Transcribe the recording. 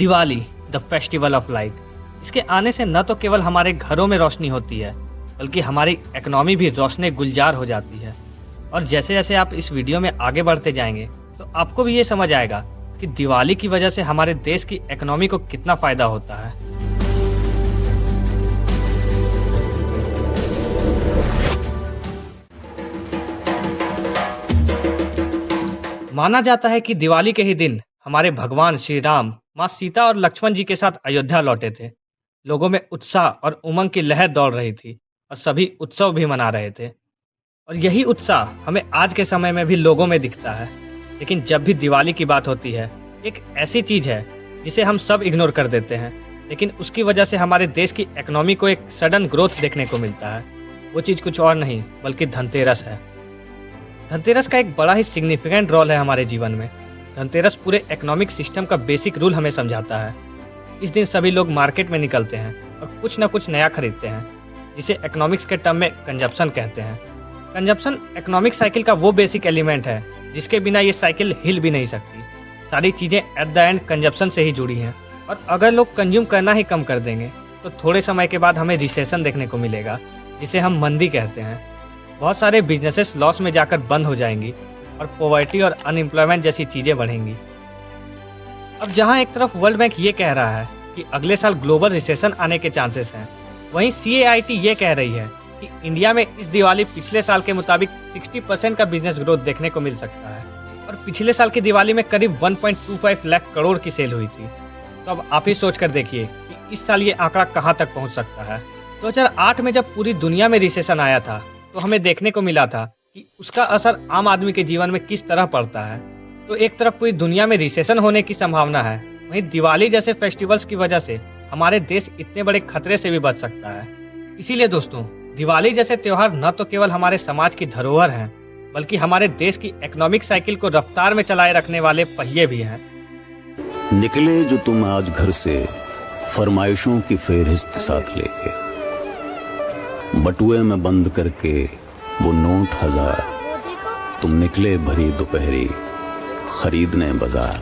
Diwali the festival of light. इसके आने से न तो केवल हमारे घरों में रोशनी होती है बल्कि हमारी इकोनॉमी भी रोशनी गुलजार हो जाती है। और जैसे जैसे आप इस वीडियो में आगे बढ़ते जाएंगे तो आपको भी ये समझ आएगा कि दिवाली की वजह से हमारे देश की इकोनॉमी को कितना फायदा होता है। माना जाता है कि दिवाली के ही दिन हमारे भगवान श्री राम, माँ सीता और लक्ष्मण जी के साथ अयोध्या लौटे थे। लोगों में उत्साह और उमंग की लहर दौड़ रही थी और सभी उत्सव भी मना रहे थे। और यही उत्साह हमें आज के समय में भी लोगों में दिखता है। लेकिन जब भी दिवाली की बात होती है, एक ऐसी चीज है जिसे हम सब इग्नोर कर देते हैं, लेकिन उसकी वजह से हमारे देश की इकोनॉमी को एक सडन ग्रोथ देखने को मिलता है। वो चीज कुछ और नहीं बल्कि धनतेरस है। धनतेरस का एक बड़ा ही सिग्निफिकेंट रोल है हमारे जीवन में। धनतेरस पूरे इकोनॉमिक सिस्टम का बेसिक रूल हमें समझाता है। इस दिन सभी लोग मार्केट में निकलते हैं और कुछ ना कुछ नया खरीदते हैं, जिसे इकोनॉमिक्स के टर्म में कंजप्शन कहते हैं। कंजप्शन इकोनॉमिक साइकिल का वो बेसिक एलिमेंट है जिसके बिना ये साइकिल हिल भी नहीं सकती। सारी चीज़ें एट द एंड कंजप्शन से ही जुड़ी हैं। और अगर लोग कंज्यूम करना ही कम कर देंगे तो थोड़े समय के बाद हमें रिसेशन देखने को मिलेगा, जिसे हम मंदी कहते हैं। बहुत सारे बिजनेसेस लॉस में जाकर बंद हो जाएंगी और पॉवर्टी और अनएम्प्लॉयमेंट जैसी चीज़ें बढ़ेंगी। अब जहां एक तरफ वर्ल्ड बैंक ये कह रहा है कि अगले साल ग्लोबल रिसेशन आने के चांसेस हैं, वहीं CAIT ये कह रही है कि इंडिया में इस दिवाली पिछले साल के मुताबिक 60% का बिजनेस ग्रोथ देखने को मिल सकता है। और पिछले साल की दिवाली में करीब 1.25 लाख करोड़ की सेल हुई थी। तो अब आप ही सोच कर देखिए कि इस साल ये आंकड़ा कहां तक पहुंच सकता है। 2008 में जब पूरी दुनिया में रिसेशन आया था तो हमें देखने को मिला था कि उसका असर आम आदमी के जीवन में किस तरह पड़ता है। तो एक तरफ पूरी दुनिया में रिसेशन होने की संभावना है, वहीं दिवाली जैसे फेस्टिवल्स की वजह से हमारे देश इतने बड़े खतरे से भी बच सकता है। इसीलिए दोस्तों, दिवाली जैसे त्योहार न तो केवल हमारे समाज की धरोहर हैं बल्कि हमारे देश की इकोनॉमिक साइकिल को रफ्तार में चलाए रखने वाले पहिए भी हैं। निकले जो तुम आज घर से फरमाइशों की फेहरिस्त साथ लेके, बटुए में बंद करके वो नोट 1000, तुम निकले भरी दोपहरी खरीदने बाजार।